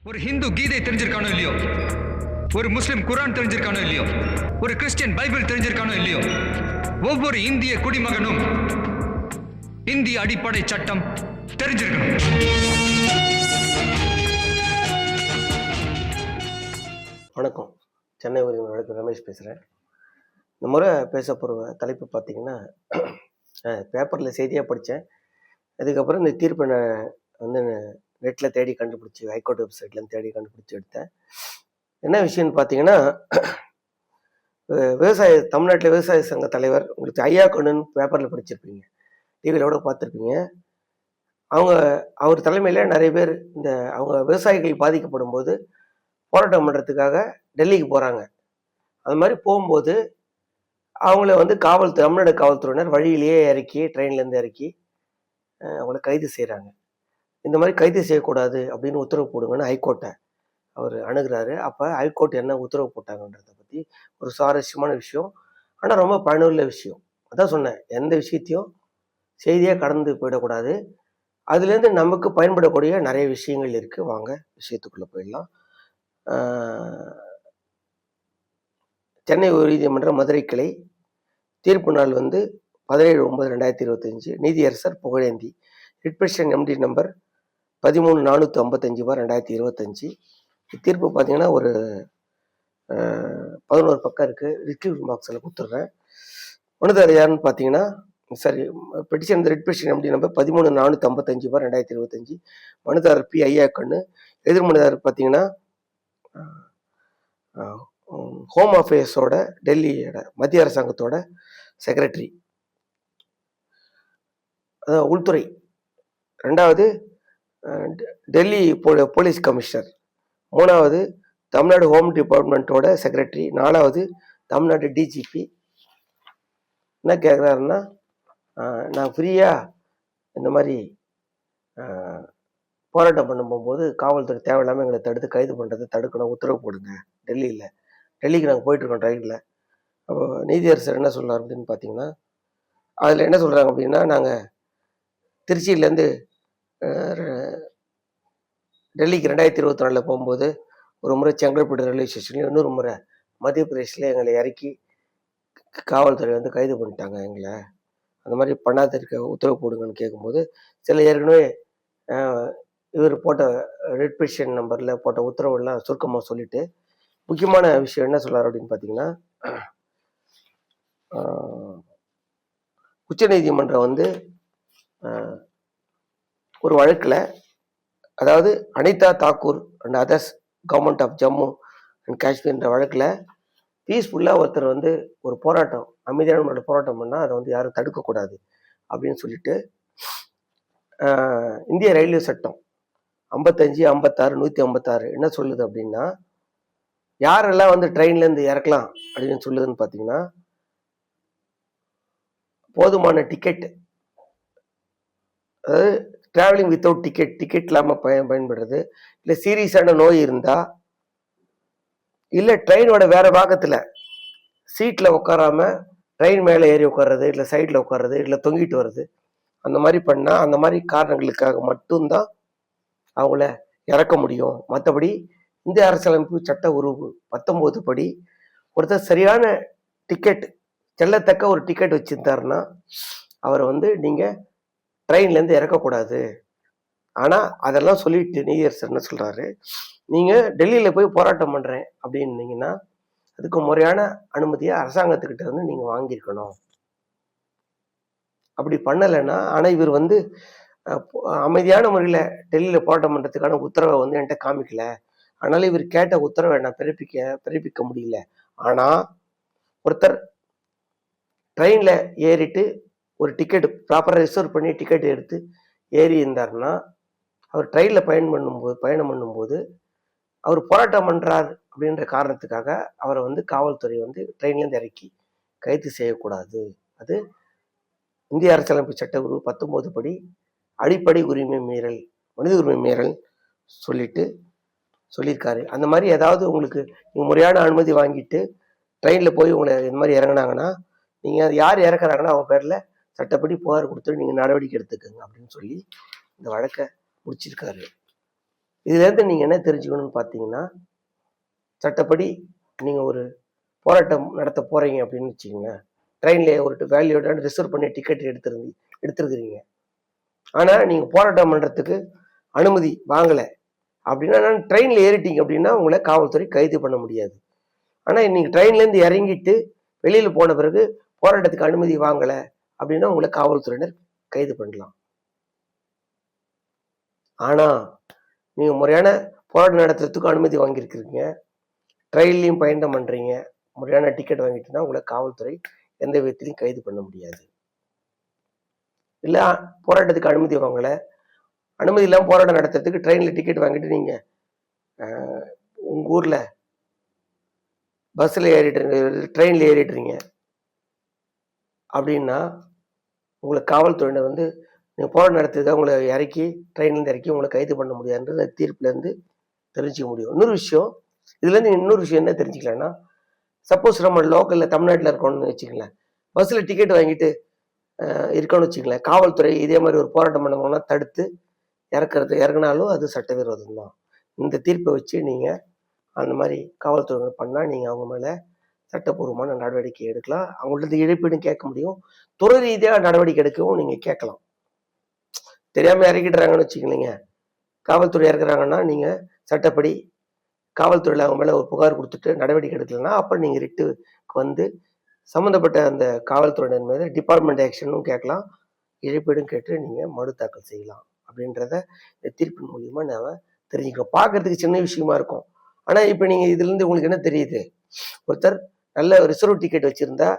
ஒரு ஹிந்து கீதை தெரிஞ்சிருக்கானோ இல்லையோ, ஒரு முஸ்லிம் குரான் தெரிஞ்சிருக்கானோ இல்லையோ, ஒரு கிறிஸ்டியன் பைபிள் தெரிஞ்சிருக்கானோ இல்லையோ, ஒவ்வொரு இந்திய குடிமகனும் இந்திய அடிப்படை சட்டம் தெரிஞ்சிருக்கணும். வணக்கம். சென்னை உரிமை வழக்கு ரமேஷ் பேசுகிறேன். இந்த முறை பேச போகிற தலைப்பு பார்த்தீங்கன்னா, பேப்பரில் செய்தியாக படித்தேன். அதுக்கப்புறம் இந்த தீர்ப்பை நான் வந்து நெட்டில் தேடி கண்டுபிடிச்சி, ஹைகோர்ட் வெப்சைட்லேருந்து தேடி கண்டுபிடிச்சி எடுத்தேன். என்ன விஷயம்னு பார்த்தீங்கன்னா, தமிழ்நாட்டில் விவசாய சங்க தலைவர், உங்களுக்கு ஐயா கண்ணுன்னு பேப்பரில் படிச்சிருப்பீங்க, டிவியில் கூட பார்த்துருப்பீங்க. அவர் தலைமையில் நிறைய பேர் அவங்க விவசாயிகள் பாதிக்கப்படும் போது போராட்டம் பண்ணுறதுக்காக டெல்லிக்கு போகிறாங்க. அது மாதிரி போகும்போது அவங்கள வந்து தமிழ்நாடு காவல்துறையினர் வழியிலேயே இறக்கி, ட்ரெயின்லேருந்து இறக்கி அவங்கள கைது செய்கிறாங்க. இந்த மாதிரி கைது செய்யக்கூடாது அப்படின்னு உத்தரவு போடுங்கன்னு ஹைகோர்ட்டை அவர் அணுகிறாரு. அப்போ ஹைகோர்ட் என்ன உத்தரவு போட்டாங்கன்றதை பற்றி ஒரு சுவாரஸ்யமான விஷயம், ஆனால் ரொம்ப பயனுள்ள விஷயம். அதான் சொன்னேன், எந்த விஷயத்தையும் செய்தியாக கடந்து போயிடக்கூடாது. அதுலேருந்து நமக்கு பயன்படக்கூடிய நிறைய விஷயங்கள் இருக்குது. வாங்க விஷயத்துக்குள்ளே போயிடலாம். சென்னை உயர்நீதிமன்ற மதுரை கிளை தீர்ப்பு நாள் வந்து 17/9/2025, நீதியரசர் புகழேந்தி, ரிட்பெஷன் எம்டி நம்பர் 13/455/2025. தீர்ப்பு பார்த்தீங்கன்னா ஒரு 11 பக்கம் இருக்குது. டிஸ்கிரிப்ஷன் பாக்ஸில் கொடுத்துட்றேன். மனுதாரர் யாருன்னு பார்த்தீங்கன்னா, பெட்டிஷன் ரிட்பெஷன் எம்டி நம்பர் 13/455/2025, மனுதாரர் பி ஐயா கண்ணு. எதிர் மனுதாரர் பார்த்தீங்கன்னா ஹோம் அஃபேர்ஸோட டெல்லியோட மத்திய அரசாங்கத்தோட செக்ரட்டரி, அதான் உள்துறை. ரெண்டாவது டெல்லி போலீஸ் கமிஷனர். மூணாவது தமிழ்நாடு ஹோம் டிபார்ட்மெண்ட்டோட செக்ரட்டரி. நாலாவது தமிழ்நாடு டிஜிபி. என்ன கேட்குறாருன்னா, நான் ஃப்ரீயாக இந்த மாதிரி போராட்டம் பண்ண போகும்போது காவல்துறை தேவையில்லாமல் எங்களை கைது பண்ணுறதை தடுக்கணும், உத்தரவு போடுங்க. டெல்லிக்கு நாங்கள் போயிட்டுருக்கோம் ட்ரெயினில். அப்போ நீதியரசர் என்ன சொல்கிறார் அப்படின்னு பார்த்தீங்கன்னா, அதில் என்ன சொல்கிறாங்க அப்படின்னா, நாங்கள் திருச்சியிலேருந்து டெல்லிக்கு 2024 போகும்போது ஒரு முறை செங்கல்பட்டு ரயில்வே ஸ்டேஷன்லையும், இன்னொரு முறை மத்திய பிரதேசில் எங்களை இறக்கி காவல்துறை வந்து கைது பண்ணிட்டாங்க எங்களை. அந்த மாதிரி பண்ணாதிருக்க உத்தரவு போடுங்கன்னு கேட்கும்போது, சில ஏற்கனவே இவர் போட்ட ரிட்பெஷன் நம்பரில் போட்ட உத்தரவுலாம் சுருக்கமாக சொல்லிட்டு, முக்கியமான விஷயம் என்ன சொல்கிறார் அப்படின்னு பார்த்தீங்கன்னா, உச்சநீதிமன்றம் வந்து ஒரு வழக்கில், அதாவது Anita Thakur and others government of Jammu and காஷ்மீர்ன்ற வழக்கில் பீஸ்ஃபுல்லாக ஒருத்தர் வந்து ஒரு போராட்டம், அமைதியான முறையில் போராட்டம் பண்ணால் அதை வந்து யாரும் தடுக்கக்கூடாது அப்படின்னு சொல்லிட்டு, இந்திய ரயில்வே சட்டம் 55, 56, 156 என்ன சொல்லுது அப்படின்னா, யாரெல்லாம் வந்து ட்ரெயின்லேருந்து இறக்கலாம் அப்படின்னு சொல்லுதுன்னு பார்த்தீங்கன்னா, போதுமான டிக்கெட், அதாவது டிராவலிங் வித்தவுட் டிக்கெட் இல்லாமல் பயன்படுறது, இல்லை சீரியஸான நோய் இருந்தால், இல்லை ட்ரெயினோட வேற பாகத்தில் சீட்டில் உட்காராம ட்ரெயின் மேலே ஏறி உட்கார்றது, இல்லை சைடில் உட்கார்றது, இல்லை தொங்கிட்டு வர்றது, அந்த மாதிரி பண்ணால், அந்த மாதிரி காரணங்களுக்காக மட்டும்தான் அவங்கள இறக்க முடியும். மற்றபடி இந்திய அரசியலமைப்பு சட்ட உறுப்பு 19 படி ஒருத்தர் சரியான டிக்கெட், செல்லத்தக்க ஒரு டிக்கெட் வச்சிருந்தாருன்னா அவரை வந்து நீங்கள் ட்ரெயின்லேருந்து இறக்கக்கூடாது. ஆனால் அதெல்லாம் சொல்லிட்டு நீதியரசர் என்ன சொல்கிறாரு, நீங்கள் டெல்லியில் போய் போராட்டம் பண்ணுறேன் அப்படின்னீங்கன்னா அதுக்கு முறையான அனுமதியை அரசாங்கத்துக்கிட்ட வந்து நீங்கள் வாங்கியிருக்கணும். அப்படி பண்ணலைன்னா, ஆனால் இவர் வந்து அமைதியான முறையில் டெல்லியில் போராட்டம் பண்ணுறதுக்கான உத்தரவை வந்து என்கிட்ட காமிக்கல, அதனால இவர் கேட்ட உத்தரவை நான் பிறப்பிக்க முடியல. ஆனால் ஒருத்தர் ட்ரெயினில் ஏறிட்டு ஒரு டிக்கெட் ப்ராப்பராக ரிசர்வ் பண்ணி டிக்கெட் எடுத்து ஏறி இருந்தார்னா, அவர் ட்ரெயினில் பயணம் பண்ணும்போது அவர் போராட்டம் பண்ணுறார் அப்படின்ற காரணத்துக்காக அவரை வந்து காவல்துறை வந்து ட்ரெயின்லேருந்து இறக்கி கைது செய்யக்கூடாது. அது இந்திய அரசியலமைப்பு சட்ட உறுப்பு 19 படி அடிப்படை உரிமை மீறல், மனித உரிமை மீறல் சொல்லியிருக்காரு. அந்த மாதிரி ஏதாவது உங்களுக்கு நீங்கள் முறையான அனுமதி வாங்கிட்டு ட்ரெயினில் போய் உங்களை இந்த மாதிரி இறங்கினாங்கன்னா, நீங்கள் யார் இறக்குறாங்கன்னா அவங்க பேரில் சட்டப்படி புகார் கொடுத்து நீங்கள் நடவடிக்கை எடுத்துக்கோங்க அப்படின்னு சொல்லி இந்த வழக்கை முடிச்சிருக்காரு. இதுலேருந்து நீங்கள் என்ன தெரிஞ்சுக்கணும்னு பார்த்தீங்கன்னா, சட்டப்படி நீங்கள் ஒரு போராட்டம் நடத்த போகிறீங்க அப்படின்னு வச்சுக்கோங்களேன். ட்ரெயின்ல ஒரு வேல்யூட ரிசர்வ் பண்ணி டிக்கெட் எடுத்துருக்கிறீங்க. ஆனால் நீங்கள் போராட்டம் பண்ணுறதுக்கு அனுமதி வாங்கலை அப்படின்னா, ட்ரெயினில் ஏறிட்டீங்க அப்படின்னா உங்களை காவல்துறை கைது பண்ண முடியாது. ஆனால் நீங்கள் ட்ரெயின்லேருந்து இறங்கிட்டு வெளியில் போன பிறகு போராட்டத்துக்கு அனுமதி வாங்கலை அப்படின்னா உங்களை காவல்துறையினர் கைது பண்ணலாம். ஆனால் நீங்கள் முறையான போராட்டம் நடத்துறதுக்கு அனுமதி வாங்கியிருக்கிறீங்க, ட்ரெயின்லையும் பயணம் பண்ணுறீங்க, முறையான டிக்கெட் வாங்கிட்டுனா உங்களை காவல்துறை எந்த விதத்திலையும் கைது பண்ண முடியாது. இல்லை போராட்டத்துக்கு அனுமதி வாங்கலை, அனுமதி இல்லாமல் போராட்டம் நடத்துறதுக்கு ட்ரெயினில் டிக்கெட் வாங்கிட்டு நீங்கள் உங்கள் ஊரில் பஸ்ஸில் ஏறிட்டுருங்க, ட்ரெயினில் ஏறிட்டுறீங்க அப்படின்னா உங்களை காவல்துறையினர் நீங்கள் போராட்டம் நடத்துறதுக்காக உங்களை இறக்கி ட்ரெயின்லேருந்து இறக்கி உங்களை கைது பண்ண முடியாதுன்றது தீர்ப்புலேருந்து தெரிஞ்சுக்க முடியும். இன்னொரு விஷயம், இதுலேருந்து இன்னொரு விஷயம் என்ன தெரிஞ்சுக்கலாம்னா, சப்போஸ் நம்ம லோக்கலில் தமிழ்நாட்டில் இருக்கோம்னு வச்சுக்கலாம், பஸ்ஸில் டிக்கெட் வாங்கிட்டு இருக்கோம்னு வச்சுக்கலாம், காவல்துறை இதே மாதிரி ஒரு போராட்டம் பண்ணவங்கன்னா தடுத்து இறக்குனாலும் அது சட்டவிரோதம் தான். இந்த தீர்ப்பை வச்சு நீங்கள் அந்த மாதிரி காவல்துறை பண்ணால் நீங்கள் அவங்க மேலே சட்டப்பூர்வமான நடவடிக்கை எடுக்கலாம். அவங்கள்ட்ட இழப்பீடும் கேட்க முடியும். துறை ரீதியாக நடவடிக்கை எடுக்கவும் நீங்கள் கேட்கலாம். தெரியாமல் இறக்கிடுறாங்கன்னு வச்சுக்கலீங்க, காவல்துறை இறக்குறாங்கன்னா நீங்கள் சட்டப்படி காவல்துறையில் அவங்க மேலே ஒரு புகார் கொடுத்துட்டு நடவடிக்கை எடுக்கலைன்னா அப்புறம் நீங்கள் ரிட்டுக்கு சம்மந்தப்பட்ட அந்த காவல்துறையினர் மீது டிபார்ட்மெண்ட் ஆக்ஷனும் கேட்கலாம், இழப்பீடும் கேட்டு நீங்கள் மனு தாக்கல் செய்யலாம் அப்படின்றத இந்த தீர்ப்பின் மூலியமாக நாம் தெரிஞ்சுக்கிறோம். பார்க்கறதுக்கு சின்ன விஷயமா இருக்கும். ஆனால் இப்போ நீங்கள் இதுலேருந்து உங்களுக்கு என்ன தெரியுது, ஒருத்தர் நல்ல ரிசர்வ் டிக்கெட் வச்சுருந்தா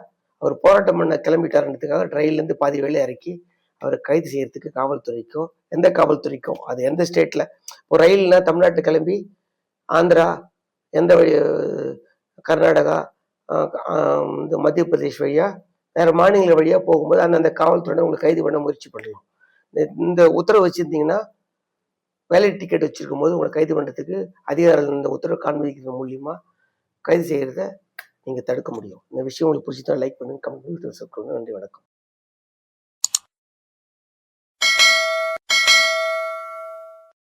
அவர் போராட்டம் பண்ண கிளம்பிட்டாருன்றதுக்காக ட்ரெயின்லேருந்து பாதி வேலை இறக்கி அவரை கைது செய்யறதுக்கு காவல்துறைக்கோ, எந்த காவல்துறைக்கும், அது எந்த ஸ்டேட்டில், இப்போ ரயில்னா தமிழ்நாட்டு கிளம்பி ஆந்திரா, எந்த வழி, கர்நாடகா, இந்த மத்திய பிரதேஷ் வழியாக வேறு மாநில வழியாக போகும்போது அந்தந்த காவல்துறை உங்களை கைது பண்ண முயற்சி பண்ணலாம். இந்த உத்தரவு வச்சுருந்தீங்கன்னா, வேலிட் டிக்கெட் வச்சிருக்கும் போது உங்களை கைது பண்ணுறதுக்கு அதிகாரிகள் இந்த உத்தரவு காண்பிக்கிறது மூலியமாக கைது செய்கிறத நீங்கள் தடுக்க முடியும். இந்த விஷயம் உங்களுக்கு பிடிச்சிதான் லைக் பண்ணுங்கள், கமெண்ட் பண்ணுங்கள், சப்ஸ்கிரைப் பண்ணுங்கள். நன்றி, வணக்கம்.